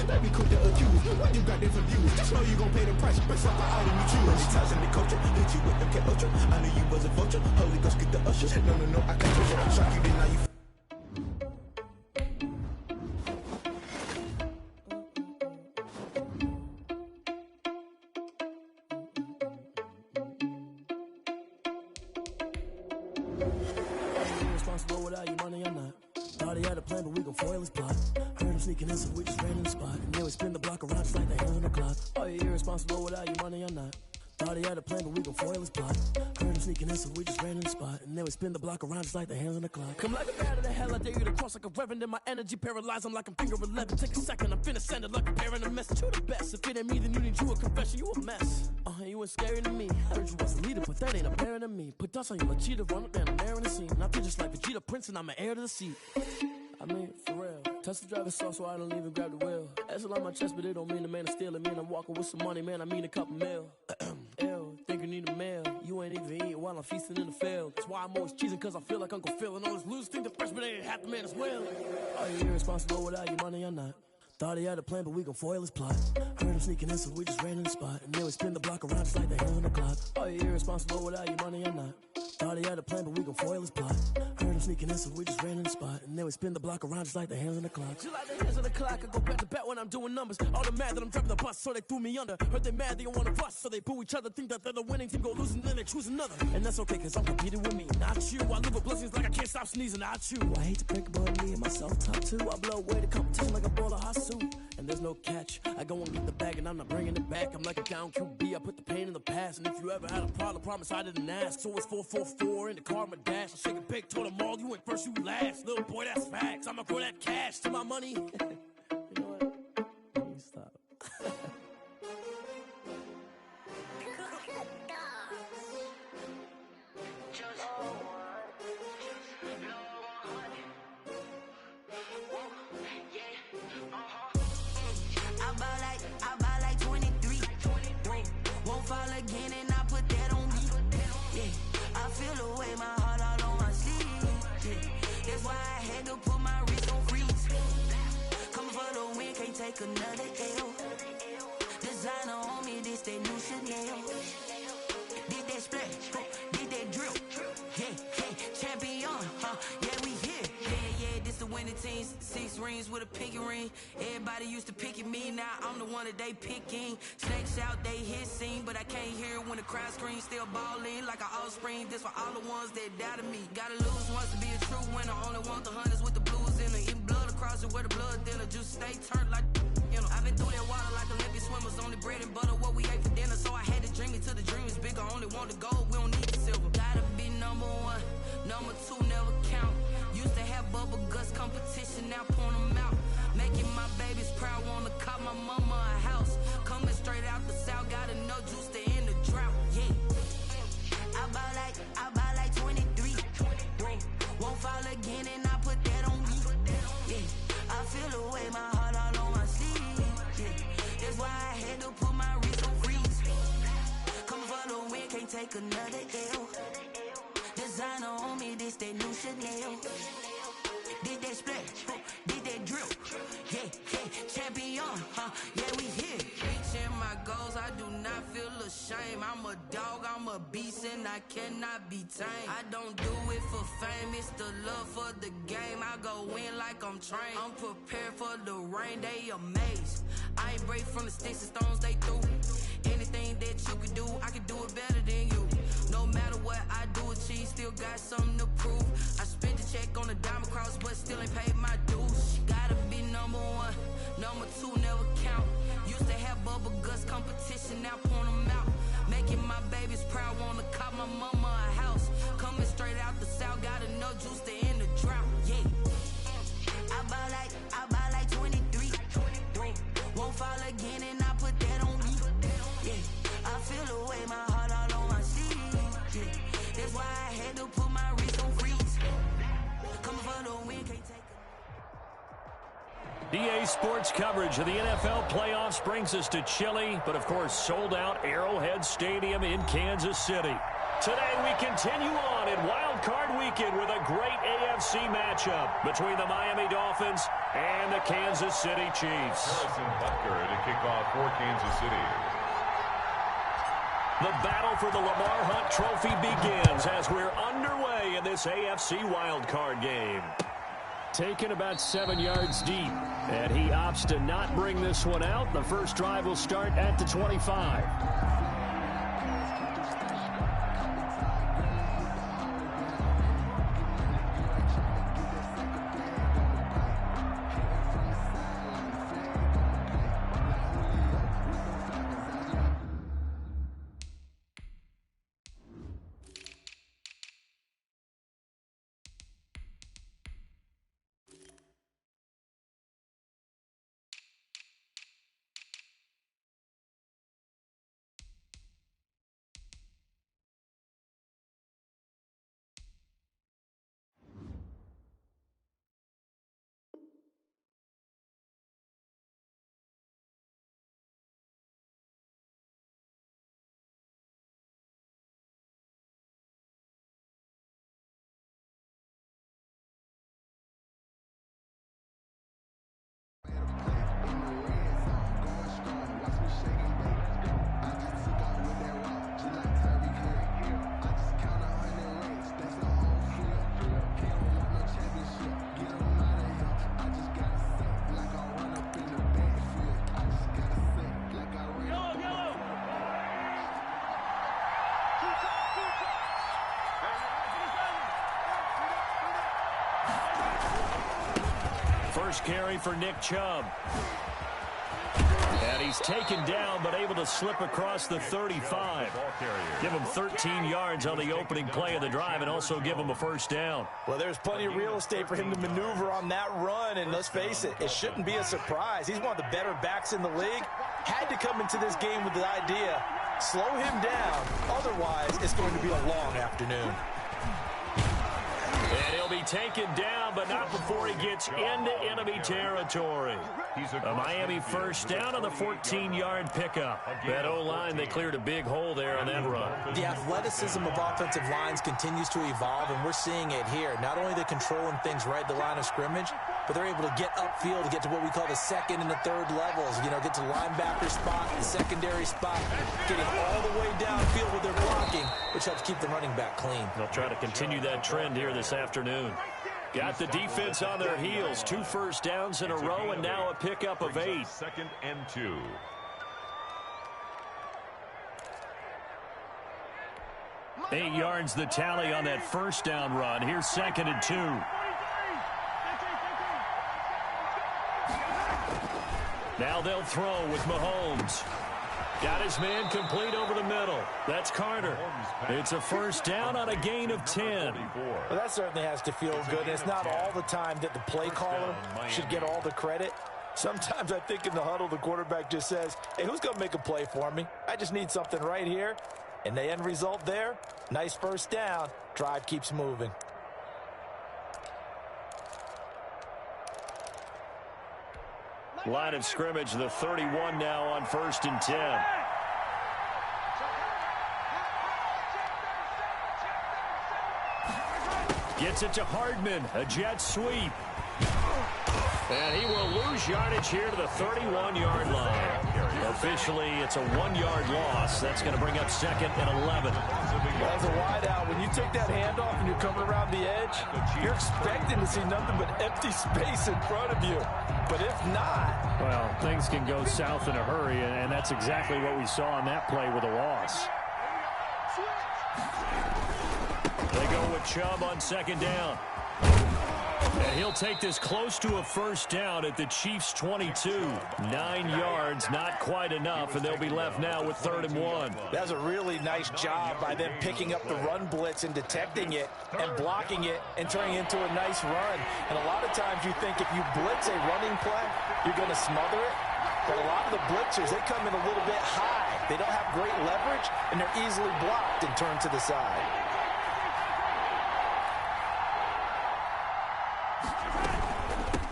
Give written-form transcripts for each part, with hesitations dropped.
Let me quick to accuse. What you got different views? Just know you gon' pay the price. Best up an item you choose. Ties in the culture, hit you with them cat ultra. I knew you was a vulture. Holy Ghost get the usher. No, I can't touch you. Shock you, then now you. Irresponsible without your money or not. Thought he had a plan, but we gon' foil his plot. Heard him sneaking in, so we just ran in the spot. And then we spin the block around just like the hands on the clock. Are you irresponsible without your money or not? Thought he had a plan, but we gon' foil his plot. Heard him sneaking in, so we just ran in the spot. And then we spin the block around just like the hands on the clock. Come like a bat of the hell, I dare you to cross like a reverend. And my energy paralyzed, I'm like I'm finger 11. Take a second, I'm finna send it like a parent a message. You the best, if it ain't me, then you need you a confession. You a mess, you ain't scary to me. Heard you was a leader, but that ain't apparent to me. Put dust on you like cheetah, run up down, I'm there in the scene. And I feel just like Vegeta Prince, and I'm an heir to the seat. I mean, for real. Touch the driver's soft, so I don't even grab the wheel. That's on my chest, but it don't mean the man is stealing. Mean I'm walking with some money, man, I mean a couple mil. Ew, think you need a meal. You ain't even eating while I'm feasting in the field. That's why I'm always cheesing, cause I feel like Uncle Phil. And all this losers think the freshman ain't half the man as well. Are you irresponsible without your money or not? Thought he had a plan, but we gon' foil his plot. Heard him sneaking in, so we just ran in the spot. And then we spin the block around just like the hands on the clock. Are you irresponsible without your money or not? Thought he had a plan, but we gon' foil his plot. Heard him sneaking in, so we just ran in the spot. And then we spin the block around just like the hands on the clock. Just like the hands on the clock, I go back to back when I'm doing numbers. All the mad that I'm driving the bus, so they threw me under. Heard they mad, they don't wanna bust, so they boo each other. Think that they're the winning team, go losing, then they choose another. And that's okay, cause I'm competing with me, not you. I live with blessings like I can't stop sneezing, not you. I hate to break about me and myself top two. I blow away the competition like a ball of hot soup. And there's no catch, I go and get the bag and I'm not bringing it back. I'm like a down QB, I put the pain in the past. And if you ever had a problem, promise I didn't ask. So it's 444 in the car, my dash. I shake a big, told them all, you went first, you last. Little boy, that's facts, I'ma grow that cash to my money. You know what? Let me stop. I buy like 23. Won't fall again and I put that on me. Yeah, I feel the way, my heart all on my sleeve. Yeah, that's why I had to put my wrist on freeze. Coming for the win, can't take another L. Designer on me, this that new Chanel. Did that splash, did that drill. Yeah, champion, yeah, we here. Yeah, this the winning teams. 6 rings with a pinky ring. Everybody used to pick at me, now I'm the one that they picking. Snakes out, they hissing, but I can't hear when the crowd screams. Still balling like an offspring. This for all the ones that doubted me. Gotta lose once to be a true winner. Only want the hunters with the blues in it. Eating blood across it where the blood thinner. Juice stay turned like, you know. I've been through that water like Olympic swimmers. Only bread and butter, what we ate for dinner. So I had to dream it till the dream is bigger. Only want the gold, we don't need the silver. Gotta be number 1, number 2 never count. Used to have bubble guts competition, now point them out. Making my babies proud, wanna cop my mama a house. Coming straight out the south, got enough juice to end the drought. Yeah, I buy like 23. Won't fall again and I put that on me. Yeah, I feel the way, my heart all on my sleeve. Yeah, that's why I had to put my wrist on freeze. Coming for the win, can't take another L. Designer on me, this that new Chanel. Did that splash, did that drill. Yeah, champion, yeah, we here. Reaching my goals, I do not feel ashamed. I'm a dog, I'm a beast, and I cannot be tamed. I don't do it for fame, it's the love for the game. I go in like I'm trained. I'm prepared for the rain, they amazed. I ain't break from the sticks and stones they threw. Anything that you can do, I can do it better than you. No matter what I do, achieve, still got something to prove. I spent the check on the diamond cross, but still ain't paid my dues. Gotta be number 1, number 2 never count. Used to have bubble guts competition, now point them out. Making my babies proud, wanna cop my mama a house. Coming straight out the south, got enough juice to end the drought. Yeah, I buy like 23. Won't fall again and I put that on me. Yeah, I feel the way, my heart all on my sleeve. Yeah, that's why I had to put my wrist on freeze. Coming for the win, can't take it. DA Sports coverage of the NFL playoffs brings us to Chile, but of course sold out Arrowhead Stadium in Kansas City. Today we continue on in Wildcard Weekend with a great AFC matchup between the Miami Dolphins and the Kansas City Chiefs. Harrison Butker to kick off for Kansas City. The battle for the Lamar Hunt Trophy begins as we're underway in this AFC Wildcard game. Taken about 7 yards deep, and he opts to not bring this one out. The first drive will start at the 25. First carry for Nick Chubb. And he's taken down, but able to slip across the 35. Give him 13 yards on the opening play of the drive and also give him a first down. Well, there's plenty of real estate for him to maneuver on that run, and let's face it, it shouldn't be a surprise. He's one of the better backs in the league. Had to come into this game with the idea, slow him down, otherwise it's going to be a long afternoon. And he'll be taken down, but not before he gets into enemy territory. A Miami first down on the 14-yard pickup. That O-line, they cleared a big hole there on that run. The athleticism of offensive lines continues to evolve, and we're seeing it here. Not only are they controlling things right at the line of scrimmage, but they're able to get upfield to get to what we call the second and the third levels. You know, get to the linebacker spot, the secondary spot, getting all the way downfield with their blocking, which helps keep the running back clean. They'll try to continue that trend here this afternoon. Got the defense on their heels. 2 first downs in a row, and now a pickup of 8. 2nd and 2. Eight yards the tally on that first down run. Here's 2nd and 2. Now they'll throw with Mahomes. Got his man complete over the middle. That's Carter. It's a first down on a gain of 10. Well, that certainly has to feel good. And it's not all the time that the play caller should get all the credit. Sometimes I think in the huddle, the quarterback just says, hey, who's going to make a play for me? I just need something right here. And the end result there, nice first down. Drive keeps moving. Line of scrimmage, the 31 now on 1st and 10. Gets it to Hardman, a jet sweep. And he will lose yardage here to the 31-yard line. Officially, it's a 1-yard loss. That's going to bring up 2nd and 11. As a wideout, when you take that handoff and you're coming around the edge, you're expecting to see nothing but empty space in front of you. But if not... Well, things can go south in a hurry, and that's exactly what we saw on that play with a loss. They go with Chubb on 2nd down. And he'll take this close to a first down at the Chiefs' 22. 9 yards, not quite enough, and they'll be left now with 3rd and 1. That's a really nice job by them picking up the run blitz and detecting it and blocking it and turning it into a nice run. And a lot of times you think if you blitz a running play, you're going to smother it. But a lot of the blitzers, they come in a little bit high. They don't have great leverage, and they're easily blocked and turned to the side.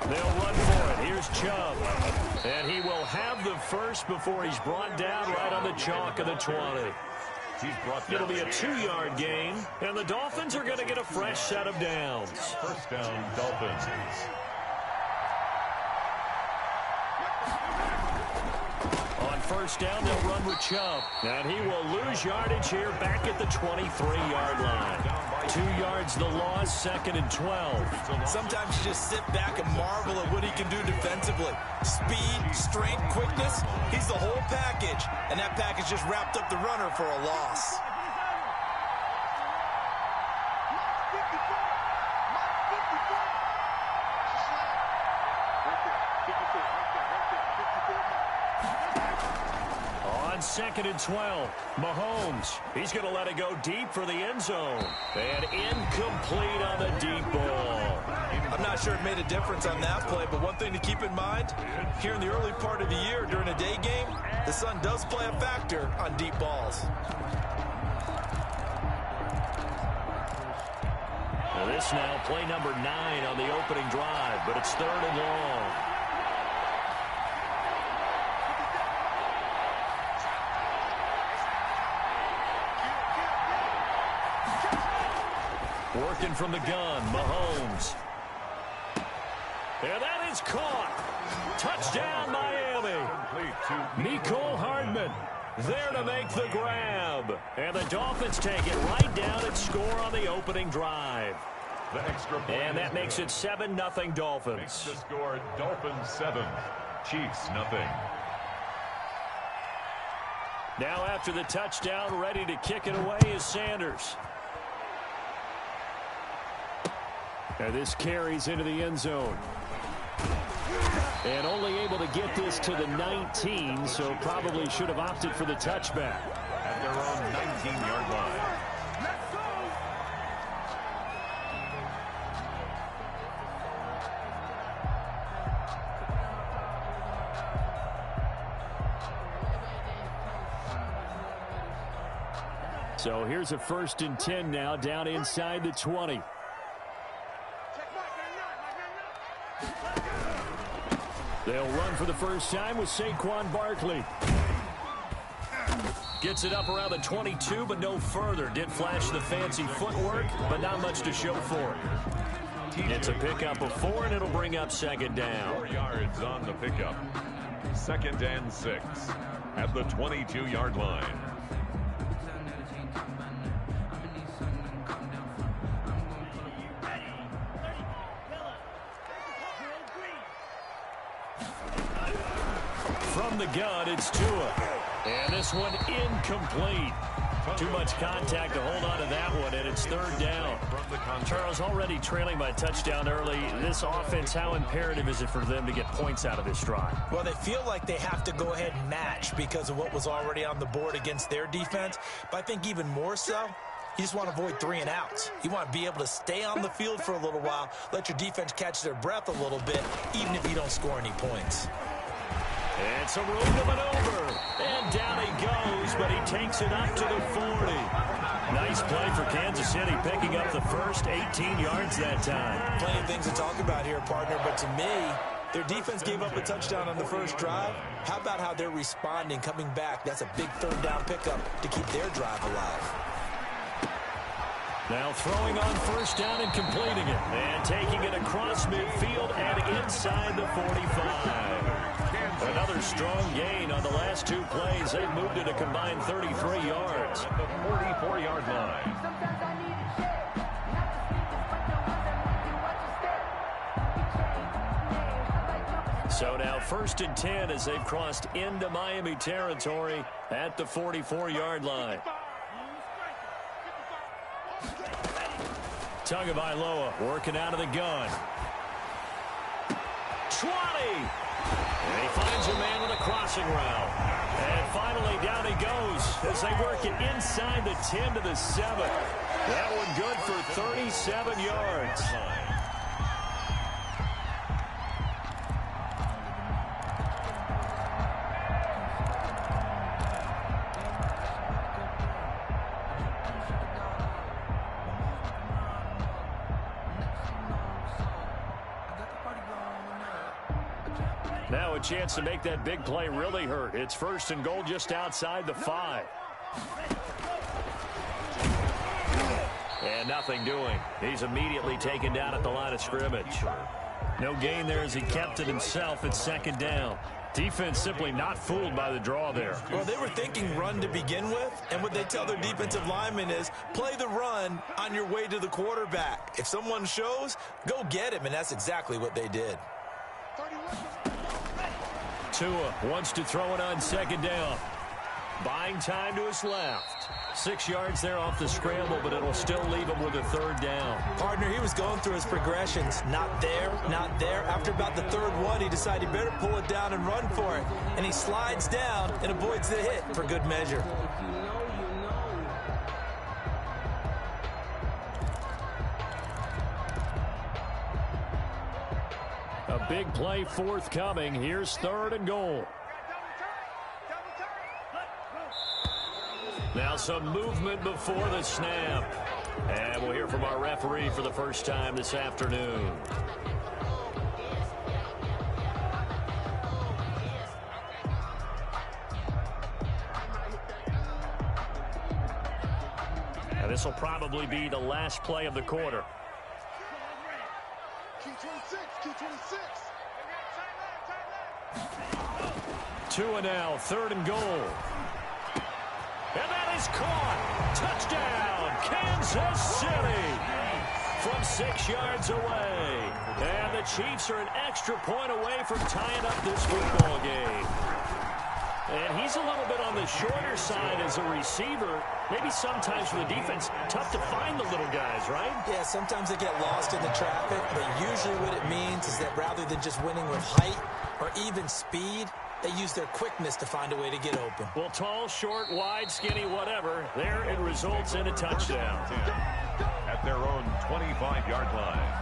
They'll run for it. Here's Chubb. And he will have the first before he's brought down right on the chalk of the 20. It'll be a 2-yard gain, and the Dolphins are going to get a fresh set of downs. First down, Dolphins. On first down, they'll run with Chubb, and he will lose yardage here back at the 23-yard line. 2 yards the loss, 2nd and 12. Sometimes you just sit back and marvel at what he can do defensively. Speed, strength, quickness, he's the whole package. And that package just wrapped up the runner for a loss. On 2nd and 12, Mahomes, he's going to let it go deep for the end zone. And incomplete on the deep ball. I'm not sure it made a difference on that play, but one thing to keep in mind, here in the early part of the year during a day game, the sun does play a factor on deep balls. Now this now play number 9 on the opening drive, but it's 3rd and long. Working from the gun, Mahomes. And that is caught. Touchdown, Miami. Mecole Hardman there to make the grab. And the Dolphins take it right down and score on the opening drive. And that makes it 7-0 Dolphins. Makes the score Dolphins 7, Chiefs 0. Now after the touchdown, ready to kick it away is Sanders. And this carries into the end zone. And only able to get this to the 19, so probably should have opted for the touchback. At their own 19-yard line. So here's a 1st and 10 now, down inside the 20. They'll run for the first time with Saquon Barkley. Gets it up around the 22, but no further. Did flash the fancy footwork, but not much to show for it. It's a pickup of 4, and it'll bring up 2nd down. 4 yards on the pickup. 2nd and 6 at the 22-yard line. From the gun, it's Tua. And this one incomplete. Too much contact to hold on to that one, and it's 3rd down. Charles, already trailing by a touchdown early. This offense, how imperative is it for them to get points out of this drive? Well, they feel like they have to go ahead and match because of what was already on the board against their defense. But I think even more so, you just want to avoid 3 and outs. You want to be able to stay on the field for a little while, let your defense catch their breath a little bit, even if you don't score any points. And some room to maneuver. And down he goes, but he takes it up to the 40. Nice play for Kansas City, picking up the first 18 yards that time. Plenty of things to talk about here, partner, but to me, their defense gave up a touchdown on the first drive. How about how they're responding, coming back? That's a big 3rd down pickup to keep their drive alive. Now throwing on first down and completing it. And taking it across midfield and inside the 45. Another strong gain on the last 2 plays. They've moved it a combined 33 yards. At the 44-yard line. So now 1st and 10 as they've crossed into Miami territory at the 44-yard line. Tagovailoa working out of the gun. 20! And he finds a man with a crossing route. And finally down he goes as they work it inside the 10 to the 7. That one good for 37 yards. Now a chance to make that big play really hurt. It's 1st and goal just outside the 5. And nothing doing. He's immediately taken down at the line of scrimmage. No gain there as he kept it himself at second down. Defense simply not fooled by the draw there. Well, they were thinking run to begin with, and what they tell their defensive linemen is play the run on your way to the quarterback. If someone shows, go get him, and that's exactly what they did. Tua wants to throw it on second down. Buying time to his left. 6 yards there off the scramble, but it'll still leave him with a third down. Partner, he was going through his progressions. Not there, not there. After about the third one, he decided he better pull it down and run for it. And he slides down and avoids the hit for good measure. A big play forthcoming. Here's 3rd and goal. Now some movement before the snap. And we'll hear from our referee for the first time this afternoon. And this will probably be the last play of the quarter. Tua now, 3rd and goal. And that is caught. Touchdown, Kansas City. From 6 yards away. And the Chiefs are an extra point away from tying up this football game. And he's a little bit on the shorter side as a receiver. Maybe sometimes for the defense, tough to find the little guys, right? Yeah, sometimes they get lost in the traffic, but usually what it means is that rather than just winning with height or even speed, they use their quickness to find a way to get open. Well, tall, short, wide, skinny, whatever, there it results in a touchdown. At their own 25-yard line.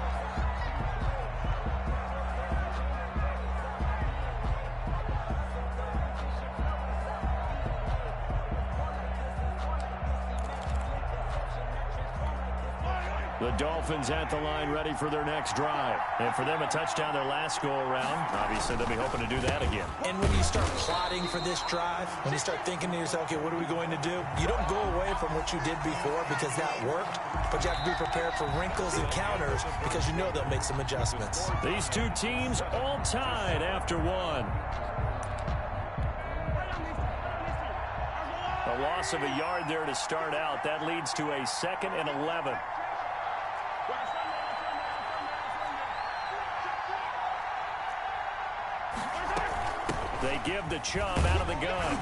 The Dolphins at the line ready for their next drive. And for them, a touchdown their last go-around. Obviously, they'll be hoping to do that again. And when you start plotting for this drive, when you start thinking to yourself, okay, what are we going to do? You don't go away from what you did before because that worked, but you have to be prepared for wrinkles and counters because you know they'll make some adjustments. These two teams all tied after one. A loss of a yard there to start out. That leads to a 2nd and 11. They give the Chubb out of the gun.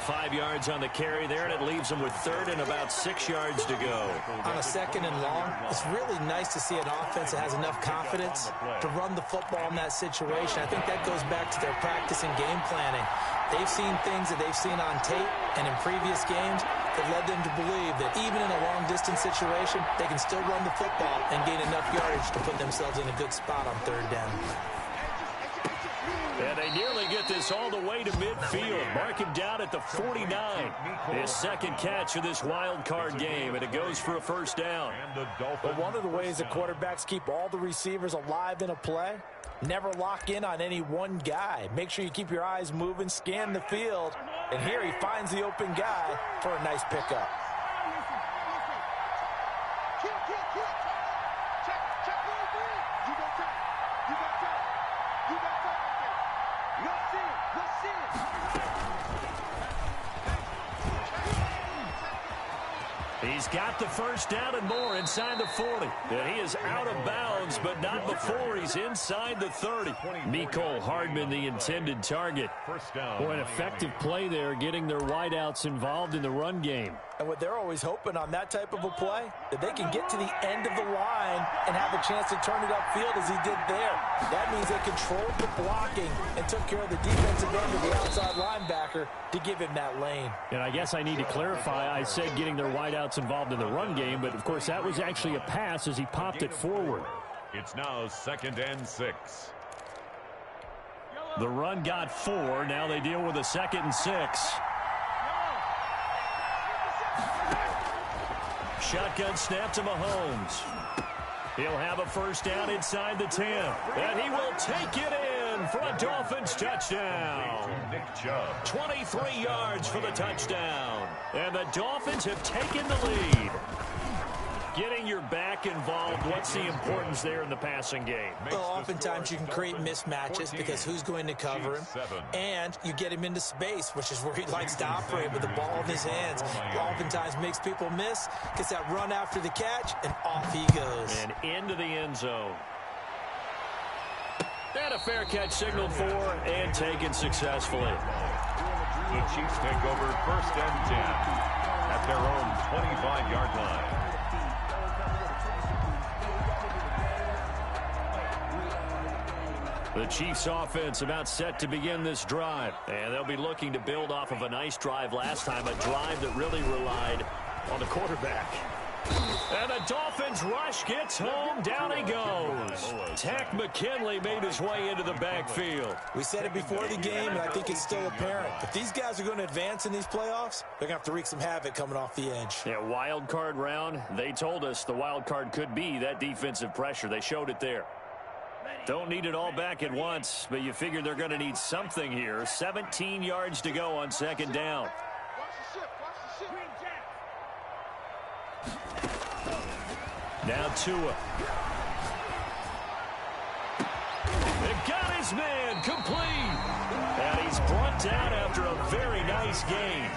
5 yards on the carry there, and it leaves them with 3rd and about 6 yards to go. On a 2nd and long, it's really nice to see an offense that has enough confidence to run the football in that situation. I think that goes back to their practice and game planning. They've seen things that they've seen on tape and in previous games that led them to believe that even in a long-distance situation, they can still run the football and gain enough yardage to put themselves in a good spot on 3rd down. And they nearly get this all the way to midfield. Mark him down at the 49. His 2nd catch of this wild card game, and it goes for a first down. But one of the ways that quarterbacks keep all the receivers alive in a play, never lock in on any one guy. Make sure you keep your eyes moving, scan the field, and here he finds the open guy for a nice pickup. He's got the first down and more inside the 40. And he is out of bounds, but not before he's inside the 30. Mecole Hardman, the intended target. Boy, an effective play there, getting their wideouts involved in the run game. And what they're always hoping on that type of a play, that they can get to the end of the line and have a chance to turn it upfield as he did there. That means they controlled the blocking and took care of the defensive end of the outside linebacker to give him that lane. And I guess I need to clarify, I said getting their wideouts involved in the run game, but of course that was actually a pass as he popped it forward. It's now 2nd and 6. The run got 4. Now they deal with a 2nd and 6. Shotgun snap to Mahomes. He'll have a first down inside the 10. And he will take it in in for a Dolphins touchdown. 23 yards for the touchdown. And the Dolphins have taken the lead. Getting your back involved, what's the importance there in the passing game? Well, oftentimes you can create mismatches because who's going to cover him, and you get him into space, which is where he likes to operate with the ball in his hands. Oftentimes makes people miss, gets that run after the catch, and off he goes. And into the end zone. And a fair catch signaled for and taken successfully. The Chiefs take over 1st and 10 at their own 25-yard line. The Chiefs offense about set to begin this drive. And they'll be looking to build off of a nice drive last time, a drive that really relied on the quarterback. And the Dolphins rush gets home. Down he goes. Tack McKinley made his way into the backfield. We said it before the game, and I think it's still apparent. If these guys are going to advance in these playoffs, they're going to have to wreak some havoc coming off the edge. Yeah, wild card round. They told us the wild card could be that defensive pressure. They showed it there. Don't need it all back at once, but you figure they're going to need something here. 17 yards to go on 2nd down. Now Tua. They've got his man complete. And he's brought down after a very nice game.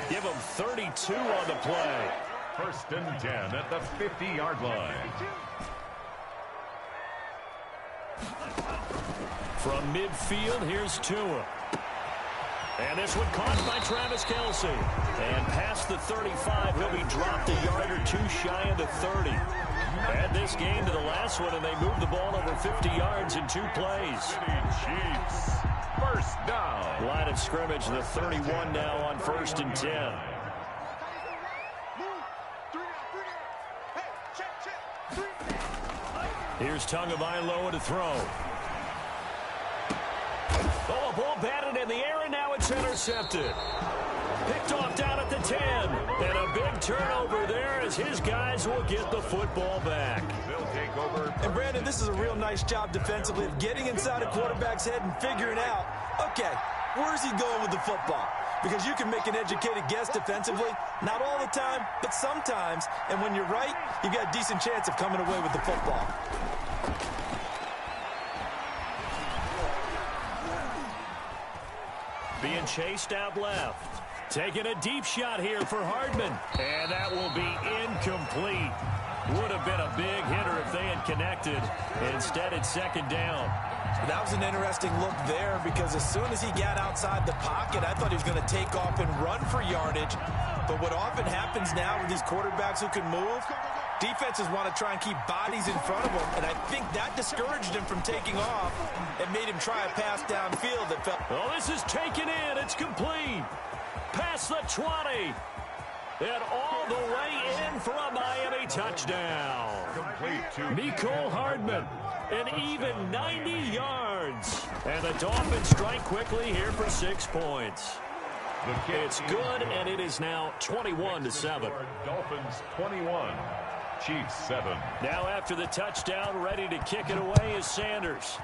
Give him 32 on the play. 1st and 10 at the 50-yard line. From midfield, here's Tua. And this one caught by Travis Kelce. And past the 35, he'll be dropped a yard or two shy of the 30. Add this game to the last one, and they moved the ball over 50 yards in 2 plays. Chiefs, 1st down. Line of scrimmage, the 31 now on 1st and 10. Here's Tagovailoa to throw. Oh, a ball batted in the air, and now it's intercepted. Picked off down at the 10. And a big turnover there as his guys will get the football back. They'll take over. And, Brandon, this is a real nice job defensively of getting inside a quarterback's head and figuring out, okay, where's he going with the football? Because you can make an educated guess defensively, not all the time, but sometimes. And when you're right, you've got a decent chance of coming away with the football. Being chased out left. Taking a deep shot here for Hardman. And that will be incomplete. Would have been a big hitter if they had connected. Instead, it's 2nd down. That was an interesting look there because as soon as he got outside the pocket, I thought he was going to take off and run for yardage. But what often happens now with these quarterbacks who can move, defenses want to try and keep bodies in front of them, and I think that discouraged him from taking off and made him try a pass downfield that felt... Oh, this is taken in. It's complete. Past the 20. And all the way in for a Miami touchdown. Complete to Mecole Hardman. An even 90 yards. And the Dolphins strike quickly here for 6 points. It's good, and it is now 21-7. Dolphins 21, Chiefs 7. Now after the touchdown, ready to kick it away is Sanders.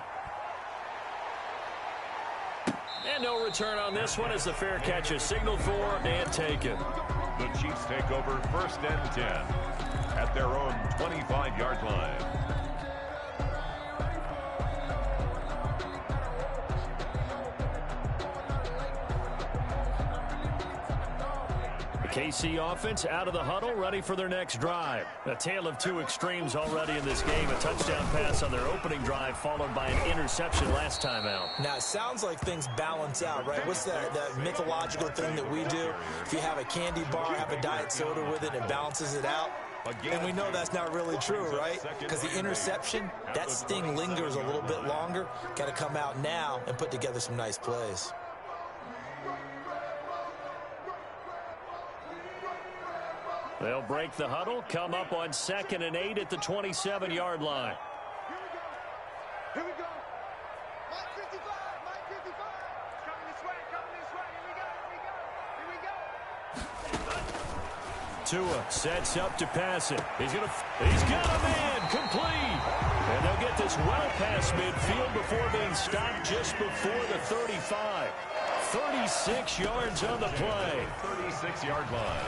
And no return on this one as the fair catch is signaled for and taken. The Chiefs take over 1st and 10 at their own 25-yard line. KC offense out of the huddle, ready for their next drive. A tale of 2 extremes already in this game. A touchdown pass on their opening drive, followed by an interception last time out. Now, it sounds like things balance out, right? What's that mythological thing that we do? If you have a candy bar, have a diet soda with it, it balances it out. And we know that's not really true, right? Because the interception, that sting lingers a little bit longer. Got to come out now and put together some nice plays. They'll break the huddle, come up on 2nd and 8 at the 27-yard line. Here we go. Mike 55, Mike 55. Coming this way, Here we go. Tua sets up to pass it. He's got a man complete. And they'll get this well past midfield before being stopped just before the 35. 36 yards on the play. 36-yard line.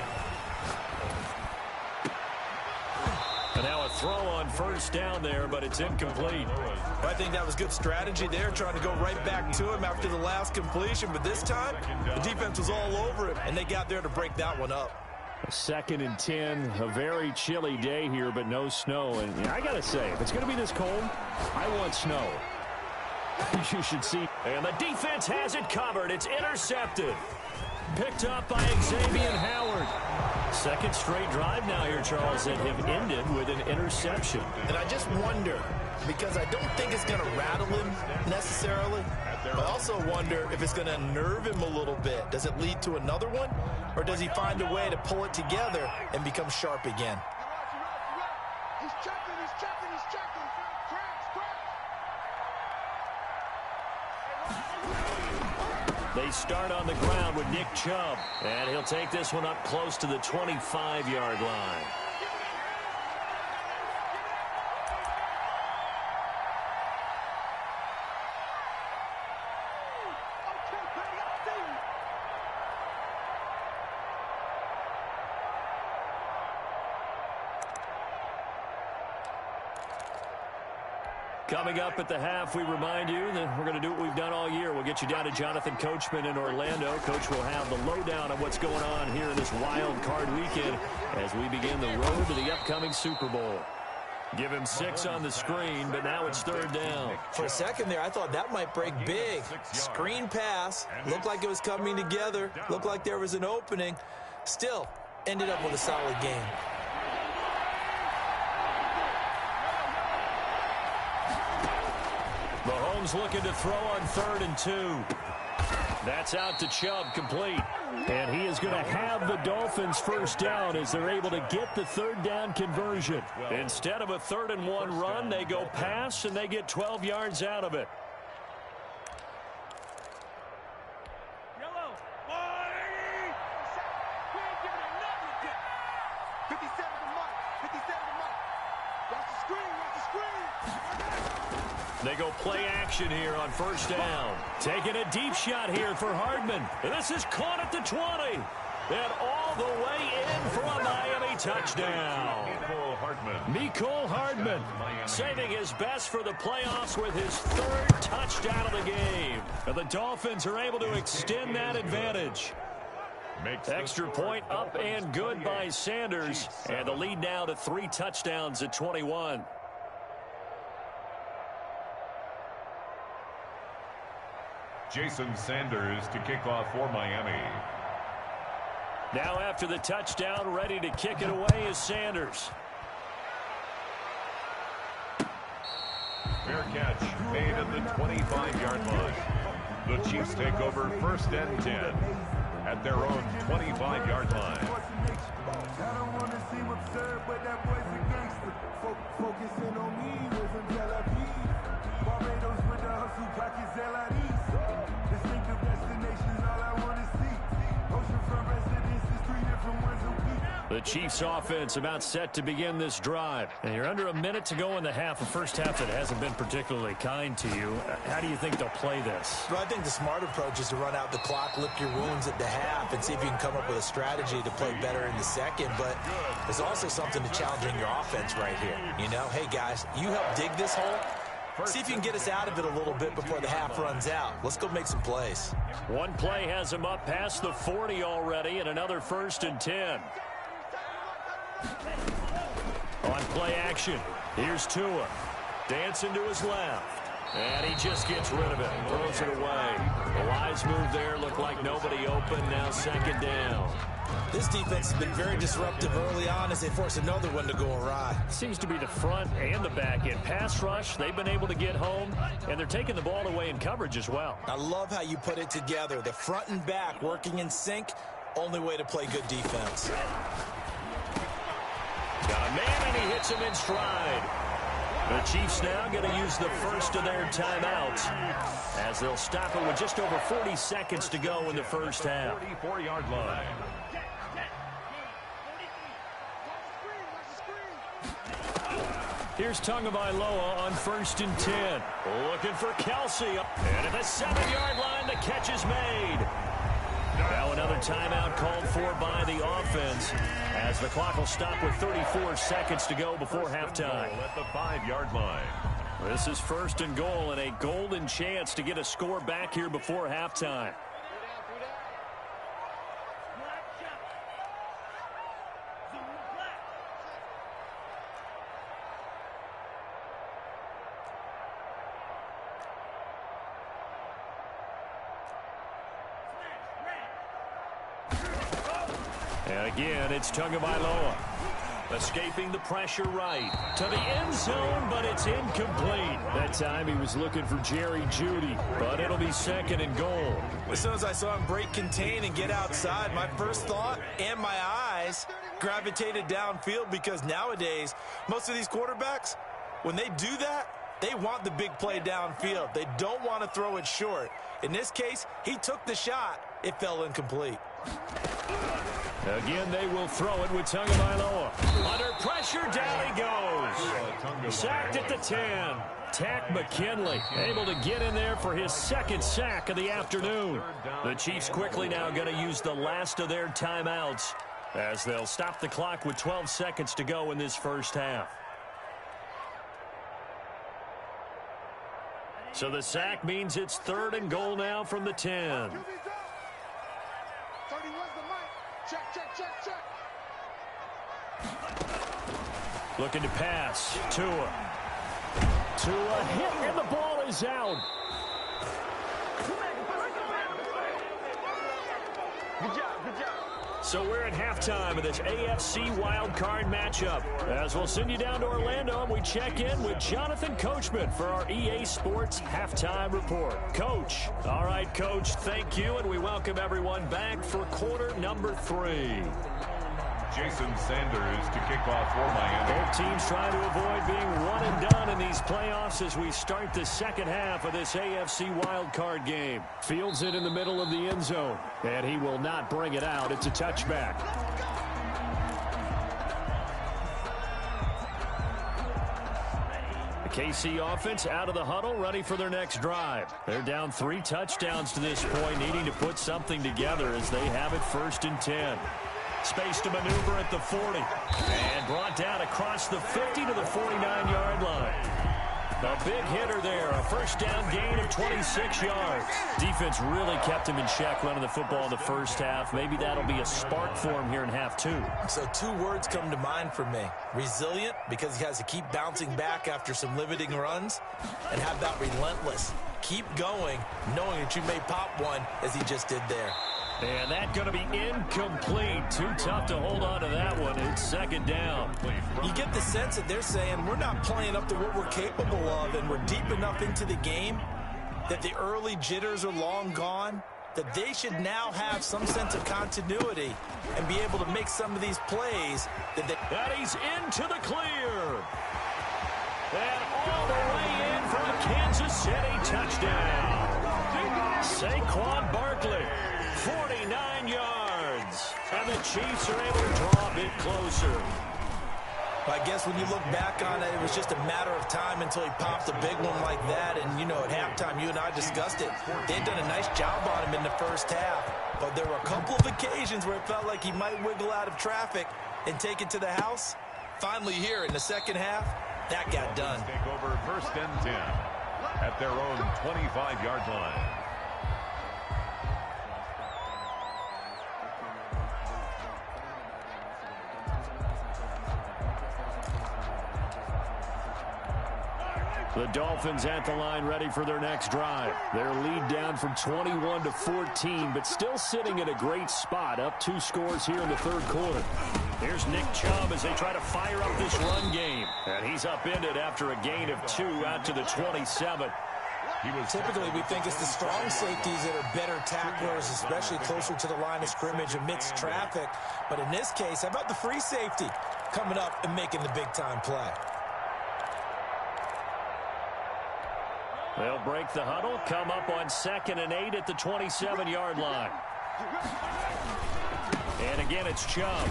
And now a throw on first down there, but it's incomplete. I think that was good strategy there, trying to go right back to him after the last completion. But this time, the defense was all over him, and they got there to break that one up. 2nd and 10, a very chilly day here, but no snow. And I got to say, if it's going to be this cold, I want snow. You should see. And the defense has it covered. It's intercepted. Picked up by Xavier Howard. 2nd straight drive now here, Charles, that have ended with an interception. And I just wonder, because I don't think it's going to rattle him necessarily, but I also wonder if it's going to unnerve him a little bit. Does it lead to another one, or does he find a way to pull it together and become sharp again? He's checking, he's checking, he's checking. Cracks. They start on the ground with Nick Chubb, and he'll take this one up close to the 25-yard line. Coming up at the half, we remind you that we're going to do what we've done all year. We'll get you down to Jonathan Coachman in Orlando. Coach will have the lowdown on what's going on here in this wild card weekend as we begin the road to the upcoming Super Bowl. Give him 6 on the screen, but now it's 3rd down. For a second there, I thought that might break big. Screen pass. Looked like it was coming together. Looked like there was an opening. Still, ended up with a solid game. Mahomes looking to throw on 3rd and 2. That's out to Chubb, complete. And he is going to have the Dolphins first down as they're able to get the 3rd down conversion. Instead of a 3rd and 1 run, they go pass, and they get 12 yards out of it. Yellow. 57 to Mike. 57 to Mike. Watch the screen. Watch the screen. They go play action here on first down. Taking a deep shot here for Hardman. This is caught at the 20. And all the way in for a Miami touchdown. Mecole Hardman saving his best for the playoffs with his 3rd touchdown of the game. And the Dolphins are able to extend that advantage. Extra point up and good by Sanders. And the lead now to 3 touchdowns at 21. Jason Sanders to kick off for Miami. Now after the touchdown, ready to kick it away is Sanders. Fair catch made at the 25-yard line. The Chiefs take over 1st and 10 at their own 25-yard line. I don't want to seem absurd, but that boy's a gangster. Focusing on me was in Tel Aviv. Barbados with the hustle pockets, LIDs. Distinctive destinations, all I want to see. Oceanfront residences, 3 different ones a week. The Chiefs offense about set to begin this drive. And you're under a minute to go in the half. A first half that hasn't been particularly kind to you. How do you think they'll play this? Well, I think the smart approach is to run out the clock, lick your wounds at the half, and see if you can come up with a strategy to play better in the second. But there's also something to challenging your offense right here. You know, hey, guys, you help dig this hole. See if you can get us out of it a little bit before the half runs out. Let's go make some plays. One play has him up past the 40 already, and another 1st and 10. On play action, here's Tua. Dancing to his left. And he just gets rid of it. Throws it away. The wise move there. Looked like nobody open. Now 2nd down. This defense has been very disruptive early on as they force another one to go awry. Seems to be the front and the back end. Pass rush, they've been able to get home, and they're taking the ball away in coverage as well. I love how you put it together. The front and back working in sync. Only way to play good defense. Got a man, and he hits him in stride. The Chiefs now going to use the first of their timeouts as they'll stop it with just over 40 seconds to go in the first half. 44-yard line. Here's Tagovailoa on 1st and 10. Looking for Kelsey. And at the 7-yard line, the catch is made. Now another timeout called for by the offense as the clock will stop with 34 seconds to go before halftime. At the 5-yard line. This is 1st and goal and a golden chance to get a score back here before halftime. And again, it's Tagovailoa. Escaping the pressure right to the end zone, but it's incomplete. That time he was looking for Jerry Jeudy, but it'll be 2nd and goal. As soon as I saw him break contain and get outside, my first thought and my eyes gravitated downfield, because nowadays, most of these quarterbacks, when they do that, they want the big play downfield. They don't want to throw it short. In this case, he took the shot. It fell incomplete. Again, they will throw it with Tagovailoa. Under pressure, down he goes. Sacked at the 10. Tack McKinley able to get in there for his 2nd sack of the afternoon. The Chiefs quickly now going to use the last of their timeouts as they'll stop the clock with 12 seconds to go in this first half. So the sack means it's 3rd and goal now from the 10. Looking to pass. Tua hit, and the ball is out. Good job. So we're at halftime of this AFC Wildcard matchup. As we'll send you down to Orlando, and we check in with Jonathan Coachman for our EA Sports Halftime Report. Coach. All right, Coach, thank you, and we welcome everyone back for quarter number 3. Jason Sanders to kick off for Miami. Both teams trying to avoid being one and done in these playoffs as we start the second half of this AFC wildcard game. Fields it in the middle of the end zone, and he will not bring it out. It's a touchback. The KC offense out of the huddle, ready for their next drive. They're down 3 touchdowns to this point, needing to put something together as they have it 1st and 10. Space to maneuver at the 40. And brought down across the 50 to the 49-yard line. A big hitter there. A first down gain of 26 yards. Defense really kept him in check running the football in the first half. Maybe that'll be a spark for him here in half 2. So 2 words come to mind for me. Resilient, because he has to keep bouncing back after some limiting runs. And how about relentless? Keep going, knowing that you may pop one as he just did there. And that's going to be incomplete. Too tough to hold on to that one. It's 2nd down. You get the sense that they're saying we're not playing up to what we're capable of, and we're deep enough into the game that the early jitters are long gone, that they should now have some sense of continuity and be able to make some of these plays. That he's into the clear. And all the way in for a Kansas City touchdown. Saquon Barkley. 49 yards. And the Chiefs are able to draw a bit closer. I guess when you look back on it, it was just a matter of time until he popped a big one like that. And, you know, at halftime, you and I discussed it. They'd done a nice job on him in the first half. But there were a couple of occasions where it felt like he might wiggle out of traffic and take it to the house. Finally here in the second half, that got done. Take over 1st and 10 at their own 25-yard line. The Dolphins at the line ready for their next drive. Their lead down from 21 to 14, but still sitting at a great spot, up 2 scores here in the 3rd quarter. Here's Nick Chubb as they try to fire up this run game. And he's upended after a gain of 2 out to the 27. Typically, we think it's the strong safeties that are better tacklers, especially closer to the line of scrimmage amidst traffic. But in this case, how about the free safety coming up and making the big-time play? They'll break the huddle, come up on 2nd and 8 at the 27-yard line. And again, it's Chubb.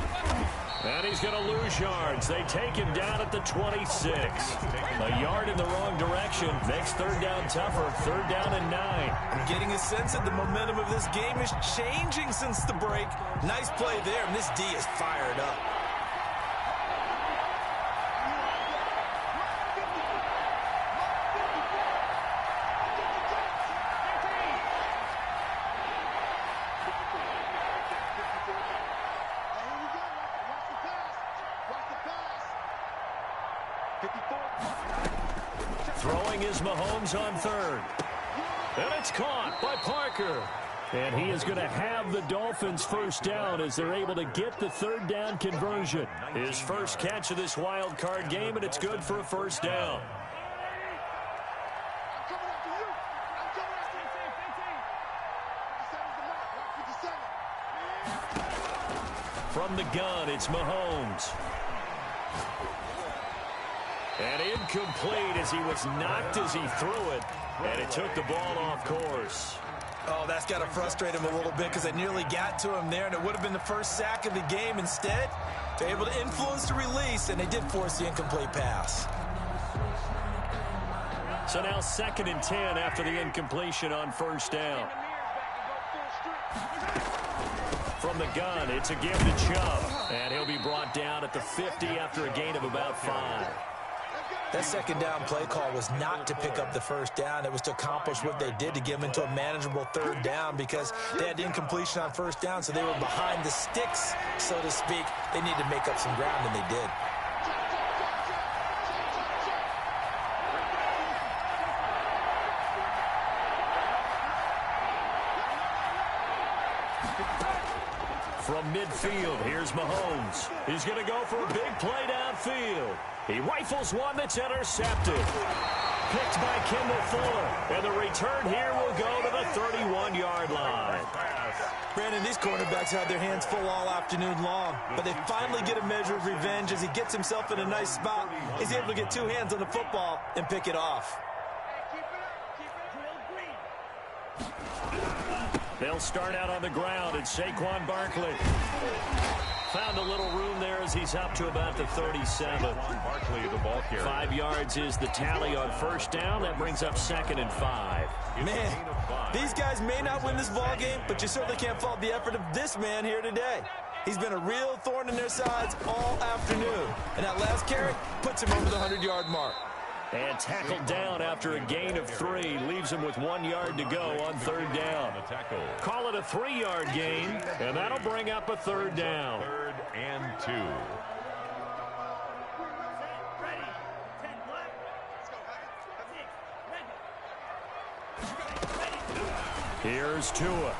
And he's going to lose yards. They take him down at the 26. A yard in the wrong direction makes third down tougher. Third down and 9. I'm getting a sense that the momentum of this game is changing since the break. Nice play there, and this D is fired up. Throwing is Mahomes on third. And it's caught by Parker. And he is going to have the Dolphins first down as they're able to get the third down conversion. His first catch of this wild card game, and it's good for a first down. From the gun, it's Mahomes. And incomplete as he was knocked as he threw it. And it took the ball off course. Oh, that's got to frustrate him a little bit because they nearly got to him there, and it would have been the first sack of the game. Instead, they're able to influence the release, and they did force the incomplete pass. So now 2nd and 10 after the incompletion on first down. From the gun, it's a give to Chubb. And he'll be brought down at the 50 after a gain of about 5. That second down play call was not to pick up the first down. It was to accomplish what they did to get them into a manageable third down because they had incompletion on first down, so they were behind the sticks, so to speak. They needed to make up some ground, and they did. From midfield, here's Mahomes. He's going to go for a big play downfield. He rifles one that's intercepted. Picked by Kendall Fuller. And the return here will go to the 31-yard line. Brandon, these cornerbacks had their hands full all afternoon long, but they finally get a measure of revenge as he gets himself in a nice spot. He's able to get two hands on the football and pick it off. They'll start out on the ground. It's Saquon Barkley. Found a little room there as he's up to about the 37. Barkley, the ball carrier. 5 yards is the tally on first down. That brings up 2nd and 5. Man, these guys may not win this ball game, but you certainly can't fault the effort of this man here today. He's been a real thorn in their sides all afternoon. And that last carry puts him over the 100-yard mark. And tackled down after a gain of 3. Leaves him with 1 yard to go on third down. Call it a 3-yard gain, and that'll bring up a third down. 3rd and 2. Here's Tua.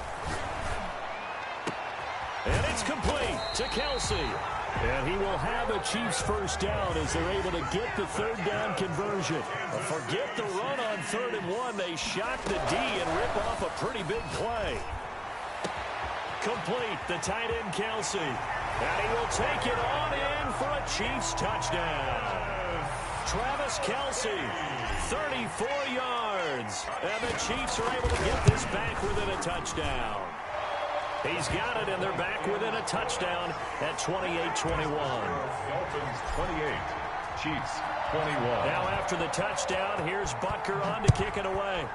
And it's complete to Kelsey. And he will have a Chiefs first down as they're able to get the third down conversion. Forget the run on 3rd and 1. They shock the D and rip off a pretty big play. Complete, the tight end Kelsey. And he will take it on in for a Chiefs touchdown. Travis Kelsey, 34 yards. And the Chiefs are able to get this back within a touchdown. He's got it, and they're back within a touchdown at 28-21. Dolphins 28, Chiefs 21. Now after the touchdown, here's Butker on to kick it away.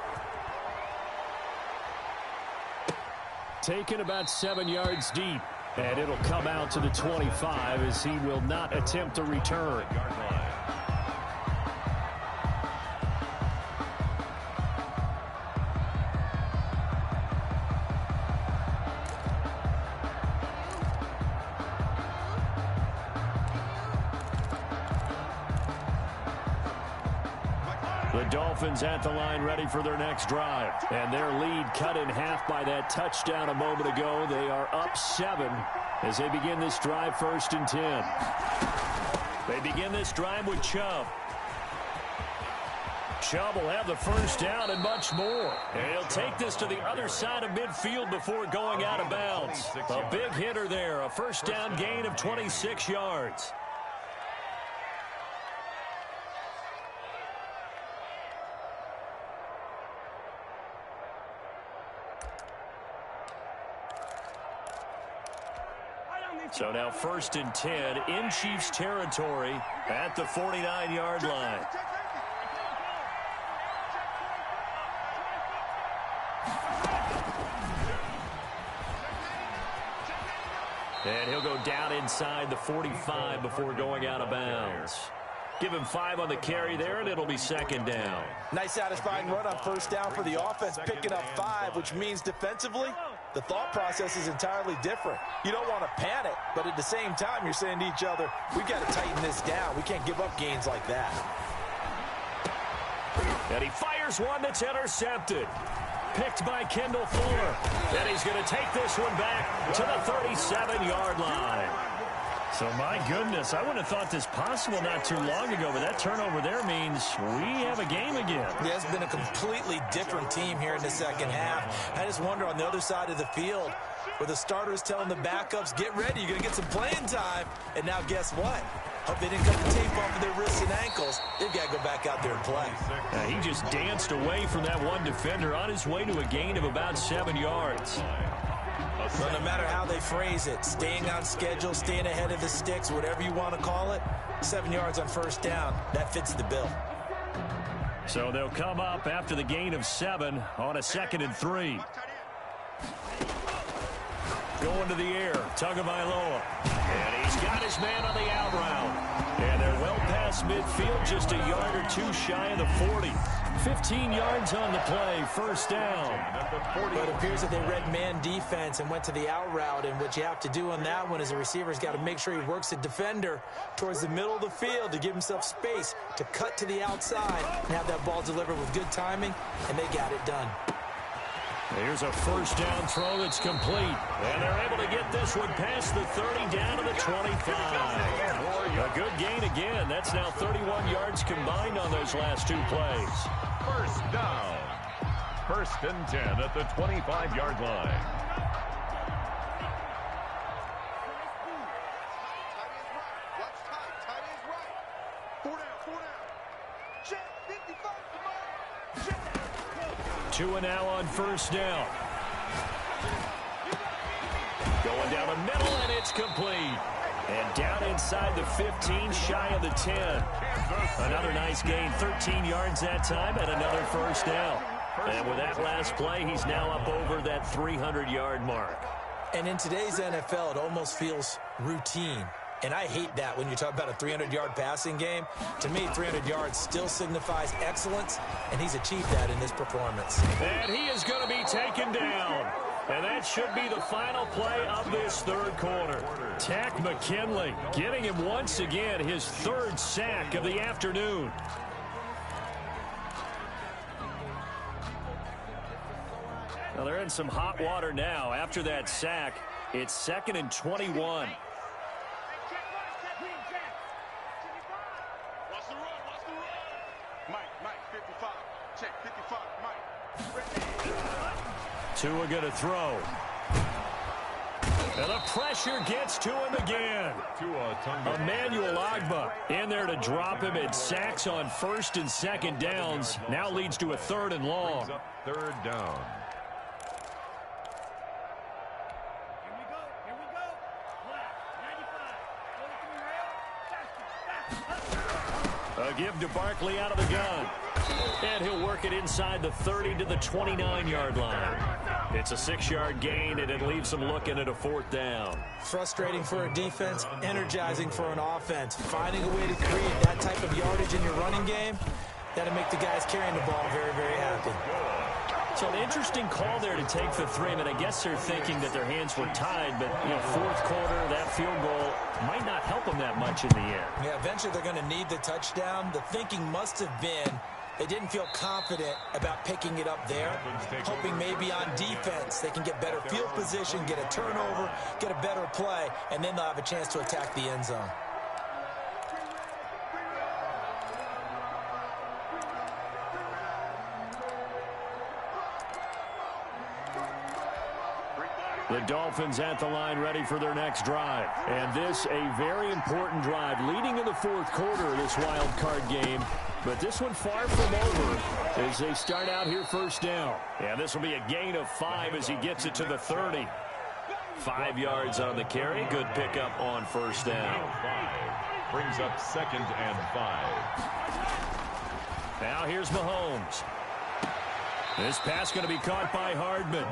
Taken about 7 yards deep, and it'll come out to the 25 as he will not attempt a return. The Dolphins at the line ready for their next drive. And their lead cut in half by that touchdown a moment ago. They are up 7 as they begin this drive 1st and 10. They begin this drive with Chubb. Chubb will have the first down and much more. And he'll take this to the other side of midfield before going out of bounds. A big hitter there. A first down gain of 26 yards. So now 1st and 10 in Chiefs territory at the 49-yard line. And he'll go down inside the 45 before going out of bounds. Give him 5 on the carry there, and it'll be 2nd down. Nice satisfying run on 1st down for the offense, picking up 5, which means defensively, the thought process is entirely different. You don't want to panic, but at the same time, you're saying to each other, we've got to tighten this down. We can't give up gains like that. And he fires one that's intercepted. Picked by Kendall Fuller. And he's going to take this one back to the 37-yard line. So, my goodness, I wouldn't have thought this possible not too long ago, but that turnover there means we have a game again. Yeah, it's been a completely different team here in the second half. I just wonder on the other side of the field, where the starters telling the backups, get ready, you're going to get some playing time. And now guess what? Hope they didn't cut the tape off of their wrists and ankles. They've got to go back out there and play. He just danced away from that one defender on his way to a gain of about 7 yards. Well, no matter how they phrase it, staying on schedule, staying ahead of the sticks, whatever you want to call it, 7 yards on 1st down, that fits the bill. So they'll come up after the gain of 7 on a 2nd and 3. Going to the air, Tagovailoa. And he's got his man on the out route. And they're well past midfield, just a yard or 2 shy of the 40. 15 yards on the play, 1st down. But it appears that they read man defense and went to the out route, and what you have to do on that one is the receiver's got to make sure he works the defender towards the middle of the field to give himself space to cut to the outside and have that ball delivered with good timing, and they got it done. Here's a 1st down throw that's complete. And they're able to get this one past the 30 down to the 25. A good gain again. That's now 31 yards combined on those last 2 plays. 1st down. 1st and 10 at the 25-yard line. Tua now on 1st down. Going down the middle, and it's complete. And down inside the 15, shy of the 10. Another nice gain, 13 yards that time, and another 1st down. And with that last play, he's now up over that 300-yard mark. And in today's NFL, it almost feels routine. And I hate that when you talk about a 300-yard passing game. To me, 300 yards still signifies excellence, and he's achieved that in this performance. And he is going to be taken down. And that should be the final play of this 3rd quarter. Takk McKinley getting him once again his 3rd sack of the afternoon. Well, they're in some hot water now. After that sack, it's 2nd and 21. Tua going to throw. And the pressure gets to him again. Emmanuel Ogbah in there to drop him. It sacks on 1st and 2nd downs. Now leads to a 3rd and long. 3rd down. A give to Barkley out of the gun. And he'll work it inside the 30 to the 29-yard line. It's a 6-yard gain, and it leaves them looking at a 4th down. Frustrating for a defense, energizing for an offense. Finding a way to create that type of yardage in your running game, that'll make the guys carrying the ball very, very happy. So an interesting call there to take the 3. I mean, I guess they're thinking that their hands were tied, but, 4th quarter, that field goal might not help them that much in the air. Yeah, eventually they're going to need the touchdown. The thinking must have been they didn't feel confident about picking it up there, hoping maybe on defense they can get better field position, get a turnover, get a better play, and then they'll have a chance to attack the end zone. The Dolphins at the line ready for their next drive. And this a very important drive leading in the 4th quarter of this wild card game. But this one far from over as they start out here 1st down. And this will be a gain of 5 as he gets it to the 30. 5 yards on the carry. Good pickup on first down. Brings up 2nd and 5. Now here's Mahomes. This pass going to be caught by Hardman.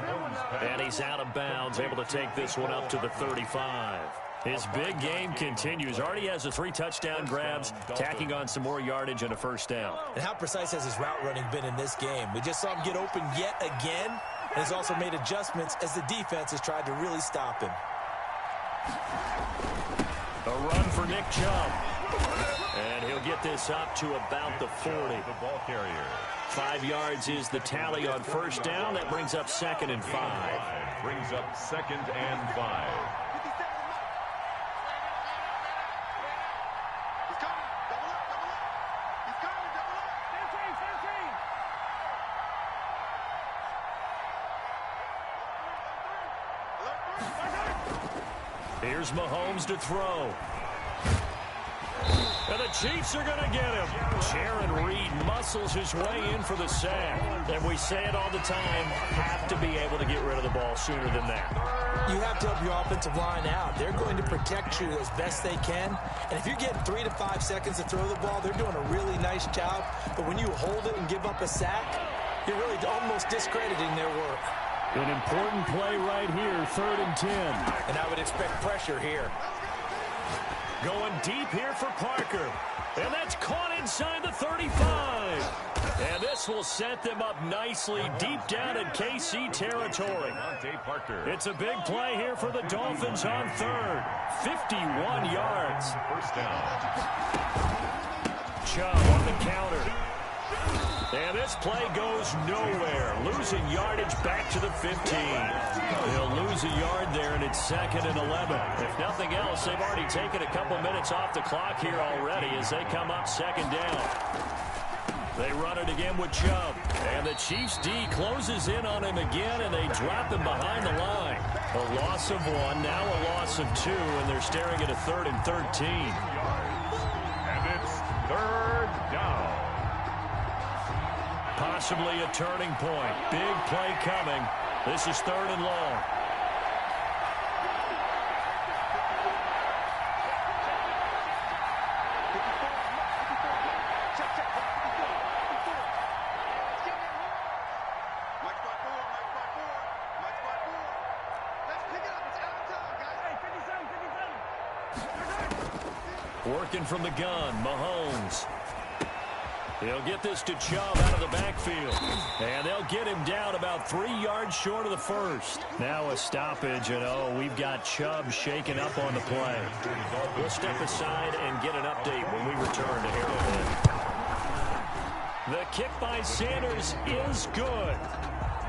And he's out of bounds, able to take this one up to the 35. His big game continues. Already has 3 touchdown grabs, tacking on some more yardage and a first down. And how precise has his route running been in this game? We just saw him get open yet again, and he's also made adjustments as the defense has tried to really stop him. A run for Nick Chubb. And he'll get this up to about the 40. The ball carrier. 5 yards is the tally on first down. That brings up 2nd and 5. Brings up 2nd and 5. Here's Mahomes to throw. And the Chiefs are going to get him. Jaron Reed muscles his way in for the sack. And we say it all the time, have to be able to get rid of the ball sooner than that. You have to help your offensive line out. They're going to protect you as best they can. And if you're getting 3 to 5 seconds to throw the ball, they're doing a really nice job. But when you hold it and give up a sack, you're really almost discrediting their work. An important play right here, 3rd and 10. And I would expect pressure here. Going deep here for Parker. And that's caught inside the 35. And this will set them up nicely deep down in KC territory. It's a big play here for the Dolphins on 3rd. 51 yards. First down. Chubb on the counter. And this play goes nowhere. Losing yardage back to the 15. They'll lose a yard there, and it's 2nd and 11. If nothing else, they've already taken a couple minutes off the clock here already as they come up 2nd down. They run it again with Chubb. And the Chiefs D closes in on him again, and they drop him behind the line. A loss of 1, now a loss of 2, and they're staring at a 3rd and 13. And it's 3rd down. Possibly a turning point. Big play coming. This is 3rd and long. Working from the gun, Mahomes. He'll get this to Chubb out of the backfield. And they'll get him down about 3 yards short of the first. Now a stoppage, and we've got Chubb shaken up on the play. We'll step aside and get an update when we return to Arrowhead. The kick by Sanders is good.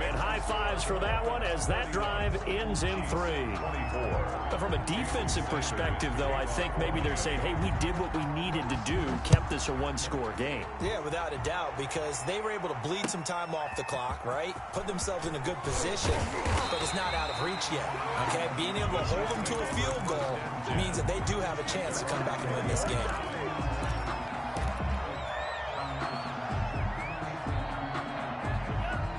And high fives for that one as that drive ends in 3. But from a defensive perspective, though, I think maybe they're saying, hey, we did what we needed to do, kept this a 1-score game. Yeah, without a doubt, because they were able to bleed some time off the clock, right? Put themselves in a good position, but it's not out of reach yet, okay? Being able to hold them to a field goal means that they do have a chance to come back and win this game.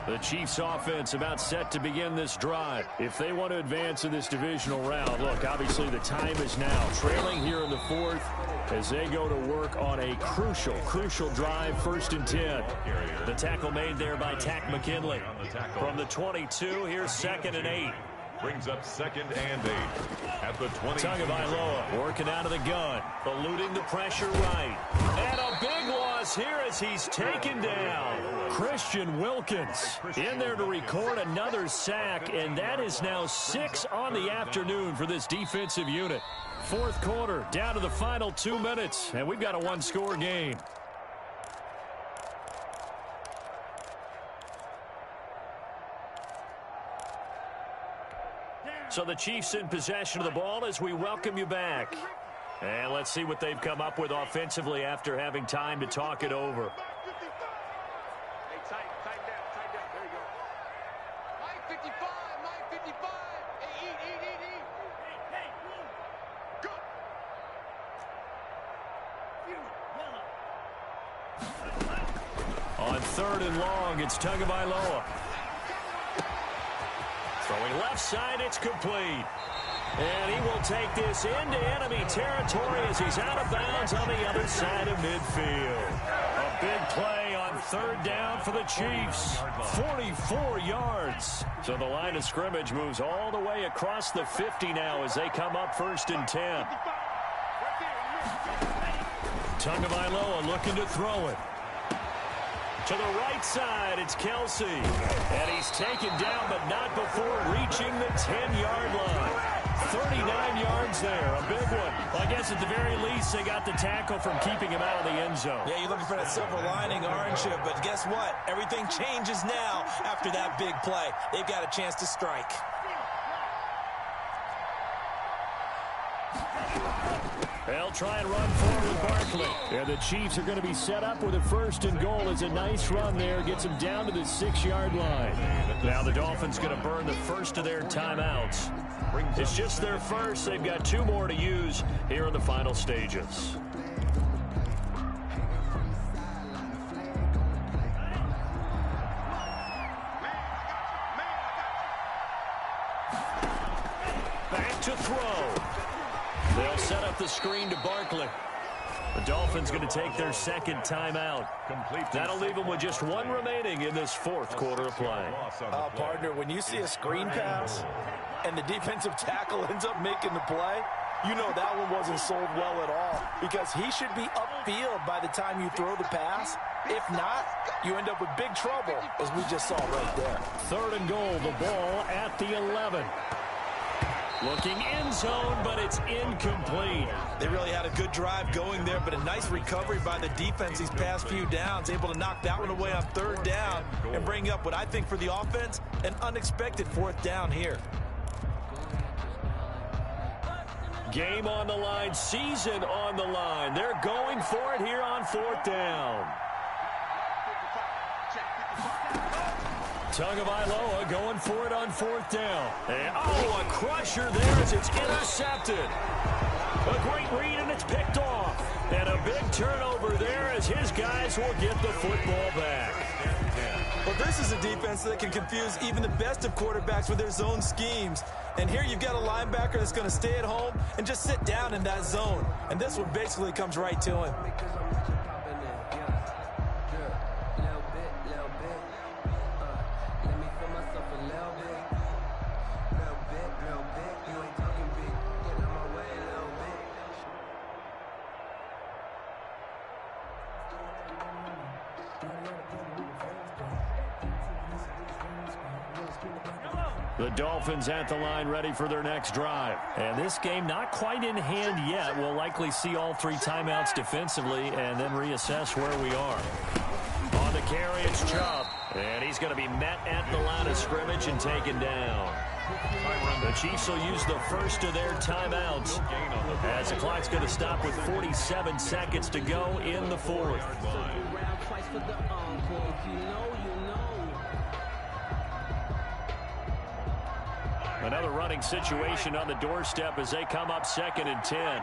The Chiefs offense about set to begin this drive. If they want to advance in this divisional round, look, obviously the time is now. Trailing here in the 4th as they go to work on a crucial drive, 1st and 10. The tackle made there by Tack McKinley. From the 22, here's 2nd and 8. Brings up 2nd and 8 at the 20. Tagovailoa working out of the gun, eluding the pressure right. And a big loss here as he's taken down. Christian Wilkins in there to record another sack, and that is now 6 on the afternoon for this defensive unit. 4th quarter, down to the final 2 minutes, and we've got a 1-score game. So the Chiefs in possession of the ball as we welcome you back. And let's see what they've come up with offensively after having time to talk it over. Hey, tighten down. There you go. Mike 55. Hey, eat. Hey, go. On 3rd and long, it's Tagovailoa. Going left side, it's complete. And he will take this into enemy territory as he's out of bounds on the other side of midfield. A big play on third down for the Chiefs. 44 yards. So the line of scrimmage moves all the way across the 50 now as they come up 1st and 10. Tagovailoa looking to throw it. To the right side, it's Kelsey. And he's taken down, but not before reaching the 10-yard line. 39 yards there, a big one. Well, I guess at the very least, they got the tackle from keeping him out of the end zone. Yeah, you're looking for that silver lining, aren't you? But guess what? Everything changes now after that big play. They've got a chance to strike. They'll try and run forward with Barkley. And the Chiefs are going to be set up with a 1st and goal. It's a nice run there. Gets them down to the 6-yard line. Now the Dolphins going to burn the first of their timeouts. It's just their first. They've got 2 more to use here in the final stages. Back to throw. They'll set up the screen to Barkley. The Dolphins going to take their 2nd timeout. That'll leave them with just 1 remaining in this 4th quarter of play. Partner, when you see a screen pass and the defensive tackle ends up making the play, you know that one wasn't sold well at all because he should be upfield by the time you throw the pass. If not, you end up with big trouble, as we just saw right there. 3rd and goal, the ball at the 11. Looking end zone, but it's incomplete. They really had a good drive going there, but a nice recovery by the defense these past few downs, able to knock that one away on 3rd down and bring up what I think for the offense, an unexpected 4th down here. Game on the line, season on the line. They're going for it here on 4th down. Tagovailoa going for it on 4th down. And, a crusher there as it's intercepted. A great read, and it's picked off. And a big turnover there as his guys will get the football back. Well, this is a defense that can confuse even the best of quarterbacks with their zone schemes. And here you've got a linebacker that's going to stay at home and just sit down in that zone. And this one basically comes right to him. The Dolphins at the line ready for their next drive. And this game not quite in hand yet. We'll likely see all 3 timeouts defensively and then reassess where we are. On the carry, it's Chubb. And he's going to be met at the line of scrimmage and taken down. The Chiefs will use the first of their timeouts as the clock's going to stop with 47 seconds to go in the 4th. Another running situation on the doorstep as they come up 2nd and 10.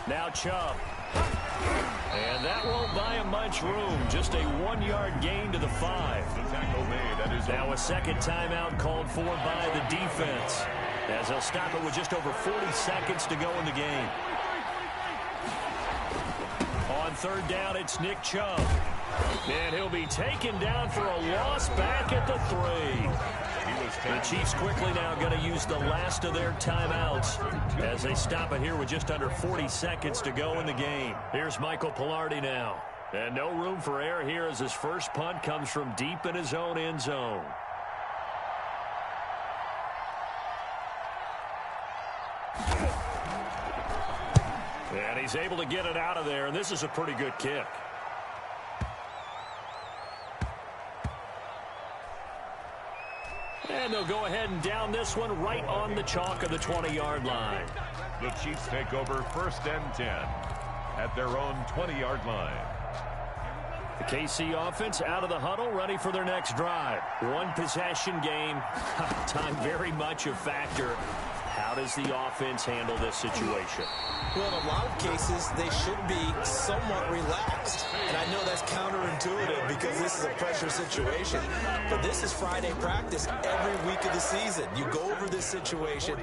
Now Chubb. And that won't buy him much room. Just a 1-yard gain to the 5. Now a 2nd timeout called for by the defense, as they'll stop it with just over 40 seconds to go in the game. On 3rd down, it's Nick Chubb. And he'll be taken down for a loss back at the 3. The Chiefs quickly now going to use the last of their timeouts as they stop it here with just under 40 seconds to go in the game. Here's Michael Pilardi now. And no room for error here as his first punt comes from deep in his own end zone. And he's able to get it out of there, and this is a pretty good kick. And they'll go ahead and down this one right on the chalk of the 20-yard line. The Chiefs take over 1st and 10 at their own 20-yard line. The KC offense out of the huddle, ready for their next drive. 1 possession game. Time very much a factor How does the offense handle this situation? Well, in a lot of cases, they should be somewhat relaxed. And I know that's counterintuitive because this is a pressure situation. But this is Friday practice every week of the season. You go over this situation,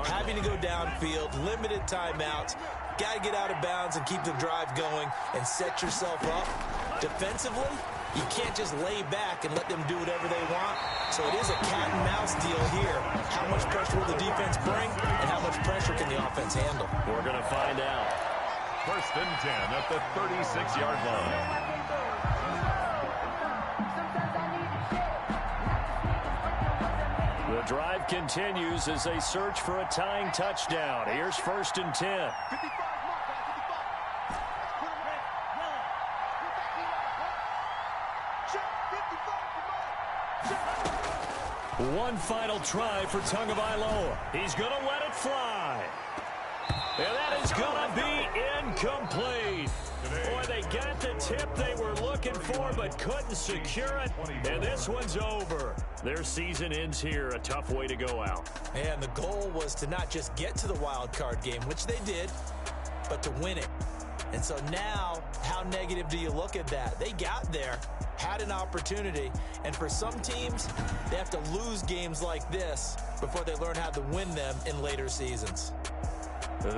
having to go downfield, limited timeouts, got to get out of bounds and keep the drive going and set yourself up. Defensively, you can't just lay back and let them do whatever they want. So it is a cat and mouse deal here. How much pressure will the defense bring and how much pressure can the offense handle? We're going to find out. 1st and 10 at the 36-yard line. The drive continues as they search for a tying touchdown. Here's 1st and 10. One final try for Tagovailoa. He's going to let it fly. And that is going to be incomplete. Boy, they got the tip they were looking for but couldn't secure it. And this one's over. Their season ends here. A tough way to go out. And the goal was to not just get to the wild card game, which they did, but to win it. And so now, how negative do you look at that? They got there, had an opportunity, and for some teams, they have to lose games like this before they learn how to win them in later seasons.